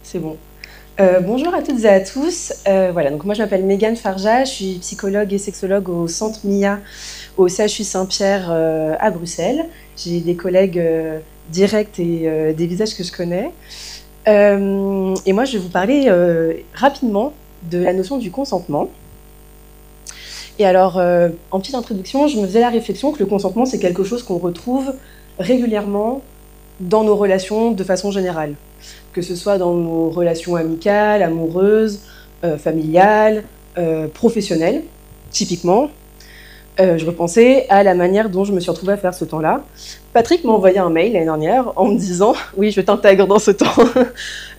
C'est bon. Bonjour à toutes et à tous. Voilà, donc moi je m'appelle Mégane Farja, je suis psychologue et sexologue au Centre MIA au CHU Saint-Pierre à Bruxelles. J'ai des collègues directs et des visages que je connais. Et moi je vais vous parler rapidement de la notion du consentement. Et alors, en petite introduction, je me faisais la réflexion que le consentement c'est quelque chose qu'on retrouve régulièrement dans nos relations de façon générale. Que ce soit dans nos relations amicales, amoureuses, familiales, professionnelles, typiquement. Je repensais à la manière dont je me suis retrouvée à faire ce temps-là. Patrick m'a envoyé un mail l'année dernière en me disant, oui, je t'intègre dans ce temps,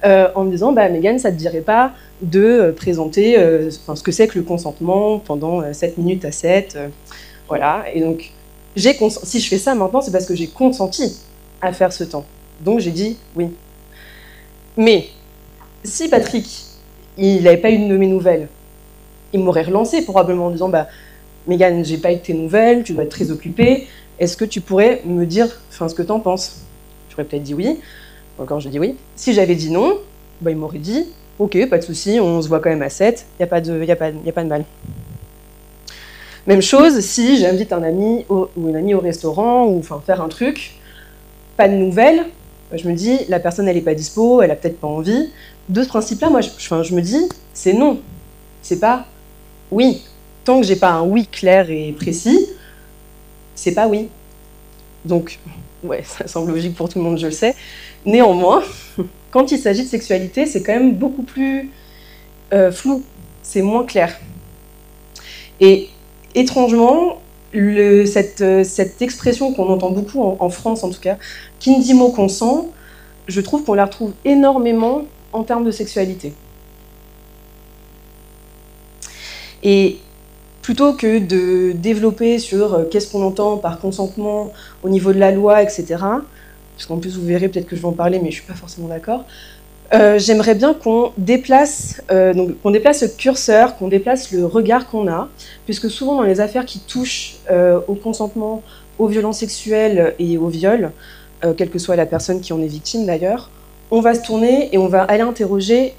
en me disant, Mégane, ça ne te dirait pas de présenter ce que c'est que le consentement pendant 7 minutes à 7. Voilà, et donc, si je fais ça maintenant, c'est parce que j'ai consenti à faire ce temps. Donc j'ai dit oui. Mais si Patrick, il n'avait pas eu de mes nouvelles, il m'aurait relancé probablement en disant Mégane, j'ai pas eu de tes nouvelles, tu dois être très occupée, est-ce que tu pourrais me dire ce que tu en penses? J'aurais peut-être dit oui. Encore, je dis oui. Si j'avais dit non, il m'aurait dit ok, pas de souci, on se voit quand même à 7, il n'y a pas de mal. Même chose si j'invite un ami ou une amie au restaurant ou faire un truc, pas de nouvelles, je me dis, la personne, elle n'est pas dispo, elle n'a peut-être pas envie. De ce principe-là, moi, je me dis, c'est non. C'est pas oui. Tant que j'ai pas un oui clair et précis, c'est pas oui. Donc, ouais, ça semble logique pour tout le monde, je le sais. Néanmoins, quand il s'agit de sexualité, c'est quand même beaucoup plus flou. C'est moins clair. Et étrangement, cette expression qu'on entend beaucoup en France en tout cas, qu'indimo consent, je trouve qu'on la retrouve énormément en termes de sexualité. Et plutôt que de développer sur qu'est-ce qu'on entend par consentement au niveau de la loi, etc., parce qu'en plus vous verrez peut-être que je vais en parler, mais je ne suis pas forcément d'accord, j'aimerais bien qu'on déplace le curseur, qu'on déplace le regard qu'on a, puisque souvent dans les affaires qui touchent au consentement, aux violences sexuelles et au viol, quelle que soit la personne qui en est victime d'ailleurs, on va se tourner et on va aller interroger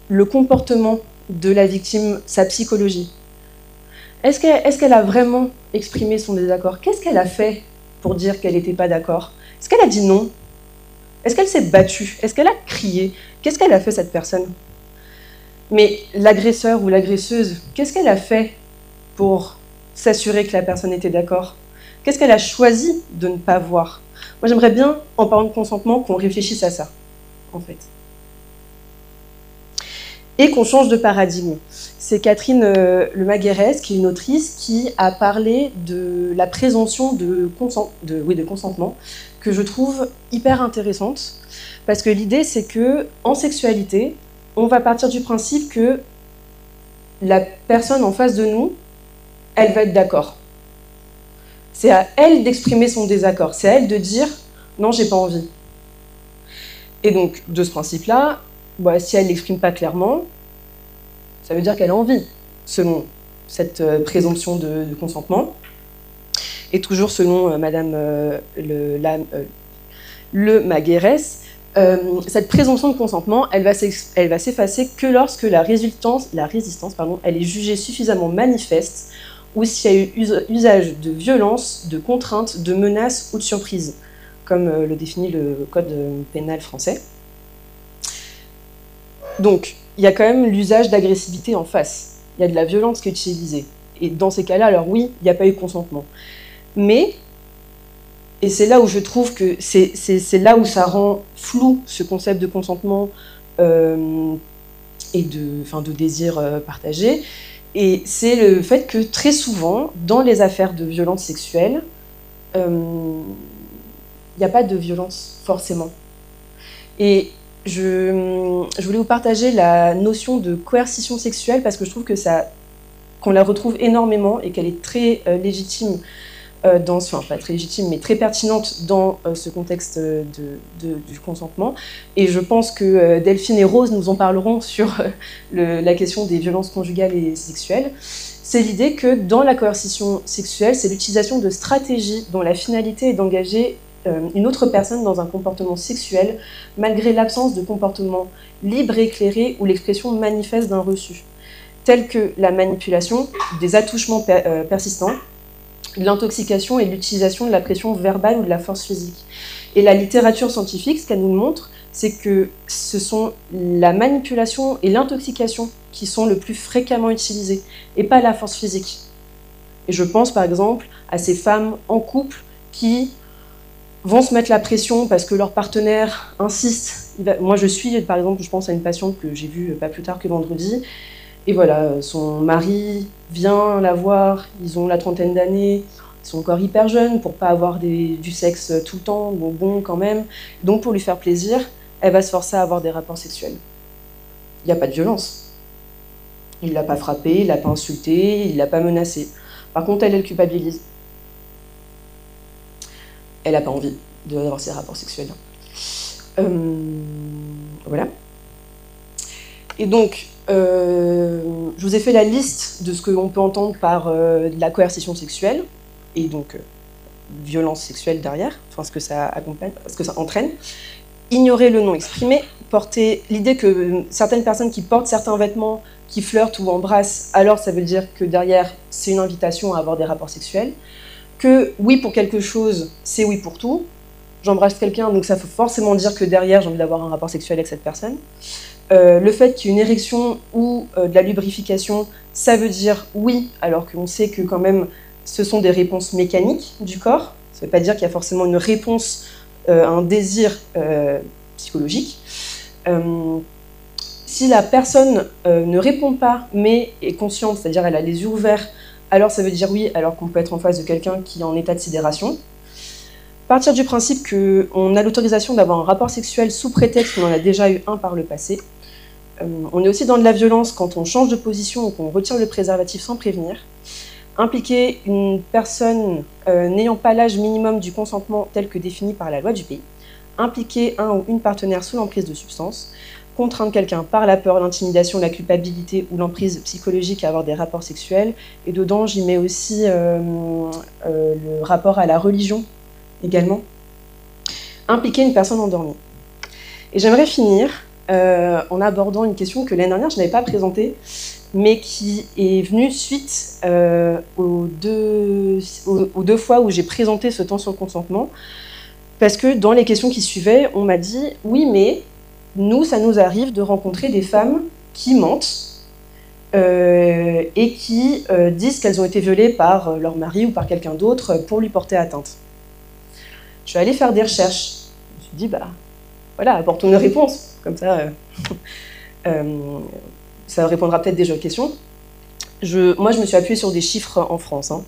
le comportement de la victime, sa psychologie. Est-ce qu'elle a vraiment exprimé son désaccord? Qu'est-ce qu'elle a fait pour dire qu'elle n'était pas d'accord? Est-ce qu'elle a dit non? Est-ce qu'elle s'est battue? Est-ce qu'elle a crié? Qu'est-ce qu'elle a fait, cette personne? Mais l'agresseur ou l'agresseuse, qu'est-ce qu'elle a fait pour s'assurer que la personne était d'accord? Qu'est-ce qu'elle a choisi de ne pas voir? Moi, j'aimerais bien, en parlant de consentement, qu'on réfléchisse à ça, en fait. Et qu'on change de paradigme. C'est Catherine Lemaguérès, qui est une autrice, qui a parlé de la présomption de consentement, que je trouve hyper intéressante, parce que l'idée, c'est qu'en sexualité, on va partir du principe que la personne en face de nous, elle va être d'accord. C'est à elle d'exprimer son désaccord, c'est à elle de dire « non, j'ai pas envie ». Et donc, de ce principe-là, si elle ne l'exprime pas clairement, ça veut dire qu'elle a envie, selon cette présomption de consentement. Et toujours selon Madame Lemaguérès, cette présomption de consentement, elle va s'effacer que lorsque la résistance, elle est jugée suffisamment manifeste ou s'il y a eu usage de violence, de contrainte, de menaces ou de surprise, comme le définit le code pénal français. Donc, il y a quand même l'usage d'agressivité en face. Il y a de la violence qui est utilisée. Et dans ces cas-là, alors oui, il n'y a pas eu consentement. Mais, et c'est là où je trouve que c'est là où ça rend flou ce concept de consentement et de désir partagé, et c'est le fait que très souvent, dans les affaires de violence sexuelle, il n'y a pas de violence, forcément. Et je voulais vous partager la notion de coercition sexuelle parce que je trouve qu'on la retrouve énormément et qu'elle est très légitime, pas très légitime, mais très pertinente dans ce contexte du consentement. Et je pense que Delphine et Rose nous en parleront sur la question des violences conjugales et sexuelles. C'est l'idée que dans la coercition sexuelle, c'est l'utilisation de stratégies dont la finalité est d'engager une autre personne dans un comportement sexuel, malgré l'absence de comportement libre et éclairé ou l'expression manifeste d'un reçu, tels que la manipulation, des attouchements persistants, l'intoxication et l'utilisation de la pression verbale ou de la force physique. Et la littérature scientifique, ce qu'elle nous montre, c'est que ce sont la manipulation et l'intoxication qui sont le plus fréquemment utilisées, et pas la force physique. Et je pense par exemple à ces femmes en couple qui vont se mettre la pression parce que leur partenaire insiste. Moi je suis, par exemple, je pense à une patiente que j'ai vue pas plus tard que vendredi, et voilà, son mari vient la voir, ils ont la trentaine d'années, ils sont encore hyper jeunes pour pas avoir du sexe tout le temps, bon quand même. Donc pour lui faire plaisir, elle va se forcer à avoir des rapports sexuels. Il n'y a pas de violence. Il ne l'a pas frappé, il ne l'a pas insulté, il ne l'a pas menacé. Par contre, elle le culpabilise. Elle n'a pas envie d'avoir ces rapports sexuels. Voilà. Et donc, je vous ai fait la liste de ce que l'on peut entendre par de la coercition sexuelle, et donc violence sexuelle derrière, enfin ce que ça accompagne, ce que ça entraîne. Ignorer le non exprimé, porter l'idée que certaines personnes qui portent certains vêtements, qui flirtent ou embrassent, alors ça veut dire que derrière, c'est une invitation à avoir des rapports sexuels, que oui pour quelque chose, c'est oui pour tout. J'embrasse quelqu'un, donc ça faut forcément dire que derrière, j'ai envie d'avoir un rapport sexuel avec cette personne. Le fait qu'il y ait une érection ou de la lubrification, ça veut dire oui, alors qu'on sait que quand même, ce sont des réponses mécaniques du corps. Ça ne veut pas dire qu'il y a forcément une réponse un désir psychologique. Si la personne ne répond pas, mais est consciente, c'est-à-dire elle a les yeux ouverts, alors ça veut dire oui, alors qu'on peut être en face de quelqu'un qui est en état de sidération. Partir du principe qu'on a l'autorisation d'avoir un rapport sexuel sous prétexte qu'on en a déjà eu un par le passé. On est aussi dans de la violence quand on change de position ou qu'on retire le préservatif sans prévenir. Impliquer une personne n'ayant pas l'âge minimum du consentement tel que défini par la loi du pays, impliquer un ou une partenaire sous l'emprise de substances, contraindre quelqu'un par la peur, l'intimidation, la culpabilité ou l'emprise psychologique à avoir des rapports sexuels, et dedans j'y mets aussi le rapport à la religion également, impliquer une personne endormie. Et j'aimerais finir en abordant une question que l'année dernière je n'avais pas présentée, mais qui est venue suite aux deux fois où j'ai présenté ce temps sur le consentement, parce que dans les questions qui suivaient, on m'a dit « oui, mais nous, ça nous arrive de rencontrer des femmes qui mentent et qui disent qu'elles ont été violées par leur mari ou par quelqu'un d'autre pour lui porter atteinte. » Je suis allée faire des recherches. Je me suis dit « bah voilà, apportons une réponse, comme ça... ça répondra peut-être déjà aux questions. Moi, je me suis appuyée sur des chiffres en France. Hein.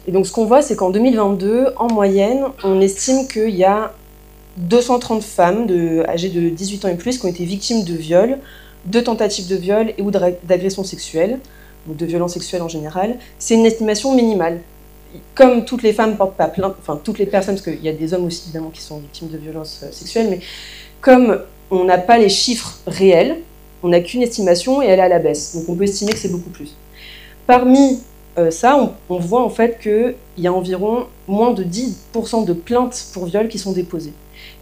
Et donc, ce qu'on voit, c'est qu'en 2022, en moyenne, on estime qu'il y a 230 femmes âgées de 18 ans et plus qui ont été victimes de viols, de tentatives de viol et ou d'agressions sexuelles, ou de violences sexuelles en général. C'est une estimation minimale. Comme toutes les femmes ne portent pas plainte, enfin toutes les personnes, parce qu'il y a des hommes aussi évidemment qui sont victimes de violences sexuelles, mais comme on n'a pas les chiffres réels, on n'a qu'une estimation et elle est à la baisse. Donc on peut estimer que c'est beaucoup plus. Parmi ça, on voit en fait qu'il y a environ moins de 10% de plaintes pour viol qui sont déposées.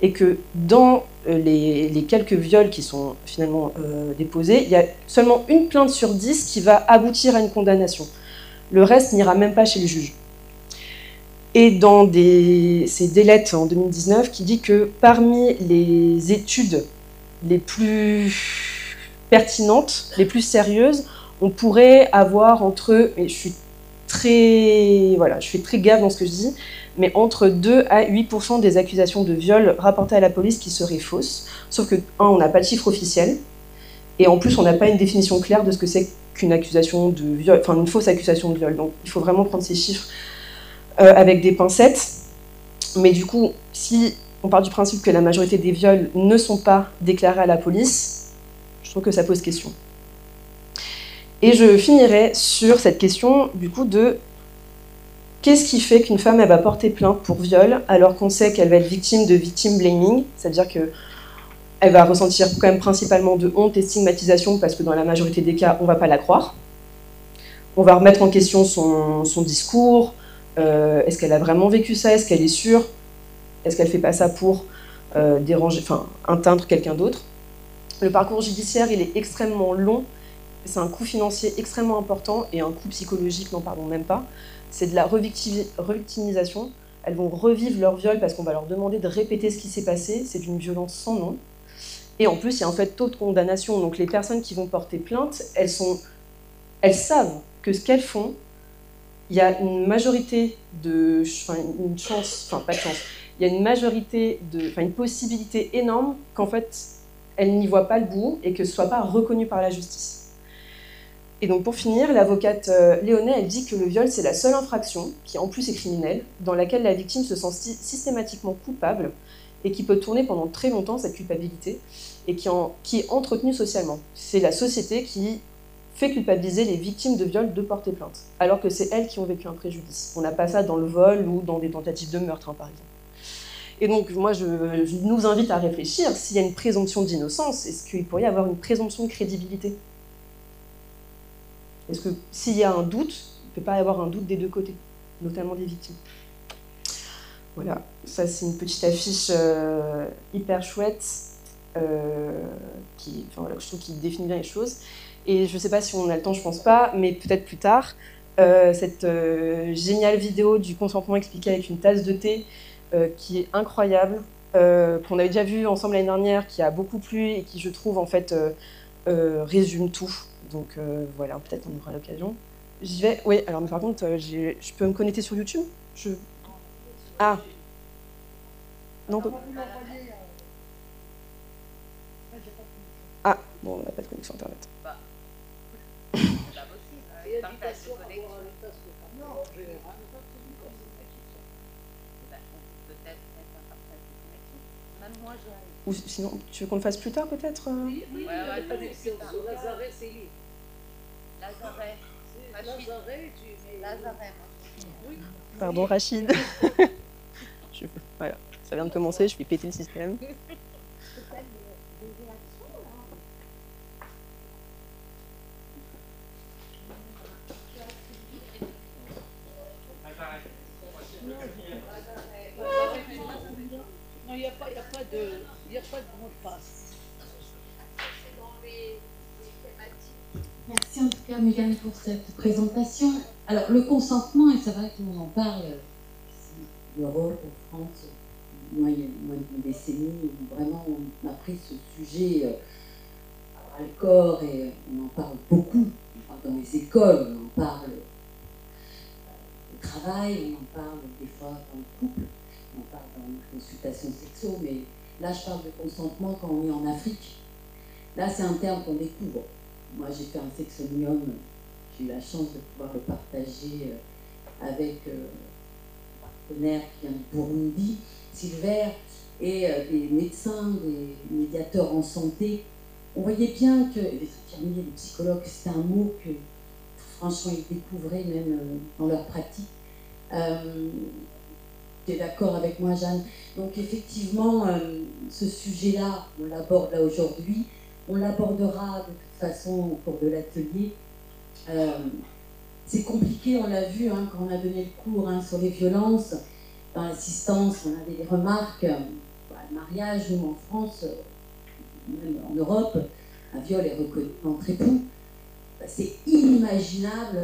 Et que dans les quelques viols qui sont finalement déposés, il y a seulement une plainte sur 10 qui va aboutir à une condamnation. Le reste n'ira même pas chez le juge. Et dans ces délais en 2019, qui dit que parmi les études les plus pertinentes, les plus sérieuses, on pourrait avoir entre, et je fais très gaffe dans ce que je dis, mais entre 2 à 8% des accusations de viol rapportées à la police qui seraient fausses. Sauf que, on n'a pas de chiffre officiel, et en plus, on n'a pas une définition claire de ce que c'est qu'une accusation de viol, enfin une fausse accusation de viol. Donc, il faut vraiment prendre ces chiffres avec des pincettes. Mais du coup, si on part du principe que la majorité des viols ne sont pas déclarés à la police, je trouve que ça pose question. Et je finirai sur cette question, du coup, de qu'est-ce qui fait qu'une femme elle va porter plainte pour viol alors qu'on sait qu'elle va être victime de victim blaming, c'est-à-dire qu'elle va ressentir quand même principalement de honte et stigmatisation parce que dans la majorité des cas, on ne va pas la croire. On va remettre en question son discours. Est-ce qu'elle a vraiment vécu ça? Est-ce qu'elle est sûre? Est-ce qu'elle ne fait pas ça pour déranger, enfin, atteindre quelqu'un d'autre? Le parcours judiciaire, il est extrêmement long. C'est un coût financier extrêmement important et un coût psychologique, n'en parlons même pas. C'est de la revictimisation. Elles vont revivre leur viol parce qu'on va leur demander de répéter ce qui s'est passé. C'est d'une violence sans nom. Et en plus, il y a un fait taux de condamnation. Donc les personnes qui vont porter plainte, elles savent que ce qu'elles font, il y a une majorité de... Enfin, une chance... Enfin, pas de chance. Il y a une majorité de... Enfin, une possibilité énorme qu'en fait, elles n'y voient pas le bout et que ce ne soit pas reconnu par la justice. Et donc pour finir, l'avocate Léonet, elle dit que le viol, c'est la seule infraction, qui en plus est criminelle, dans laquelle la victime se sent systématiquement coupable et qui peut tourner pendant très longtemps, cette culpabilité, et qui est entretenue socialement. C'est la société qui fait culpabiliser les victimes de viol de porter plainte, alors que c'est elles qui ont vécu un préjudice. On n'a pas ça dans le vol ou dans des tentatives de meurtre, par exemple. Et donc moi, je nous invite à réfléchir, s'il y a une présomption d'innocence, est-ce qu'il pourrait y avoir une présomption de crédibilité ? Est-ce que s'il y a un doute, il ne peut pas y avoir un doute des deux côtés, notamment des victimes. Voilà, ça c'est une petite affiche hyper chouette, qui, enfin, voilà, je trouve qu'il définit bien les choses. Et je ne sais pas si on a le temps, je ne pense pas, mais peut-être plus tard, cette géniale vidéo du consentement expliqué avec une tasse de thé, qui est incroyable, qu'on avait déjà vu ensemble l'année dernière, qui a beaucoup plu et qui, je trouve, en fait, résume tout. Donc voilà, peut-être on aura l'occasion. J'y vais. Oui, alors mais par contre, je peux me connecter sur YouTube ? Ah. Non. Ah, bon, on n'a pas de connexion Internet. C'est pas possible. Partage de connexion. Non, peut-être mettre un partage de connexion. Même moi, ou sinon, tu veux qu'on le fasse plus tard, peut-être Oui, ouais, Lazaret, c'est lui. Lazaret. Lazaret, oui. Pardon, Rachid. Voilà, ça vient de commencer, je vais péter le système. Non, il n'y a pas de mot de passe. Merci en tout cas, Mégane, pour cette présentation. Alors, le consentement, et c'est vrai qu'on en parle ici, en Europe, en France, moi, il y a moins d'une décennie où vraiment on a pris ce sujet à bras le corps et on en parle beaucoup. On parle dans les écoles, on en parle au travail, on en parle des fois dans le couple, on en parle dans les consultations sexuelles, mais là, je parle de consentement quand on est en Afrique. Là, c'est un terme qu'on découvre. Moi, j'ai fait un sexonium, j'ai eu la chance de pouvoir le partager avec un partenaire qui vient du Burundi, Silver, et des médecins, des médiateurs en santé. On voyait bien que, les infirmiers, les psychologues, c'était un mot que, franchement, ils découvraient même dans leur pratique. Tu es d'accord avec moi, Jeanne? Donc, effectivement, ce sujet-là, on l'aborde là aujourd'hui. On l'abordera de toute façon au cours de l'atelier. C'est compliqué, on l'a vu hein, quand on a donné le cours sur les violences. Dans l'assistance, on avait des remarques. Le mariage, nous en France, même en Europe, un viol est reconnu entre époux. C'est inimaginable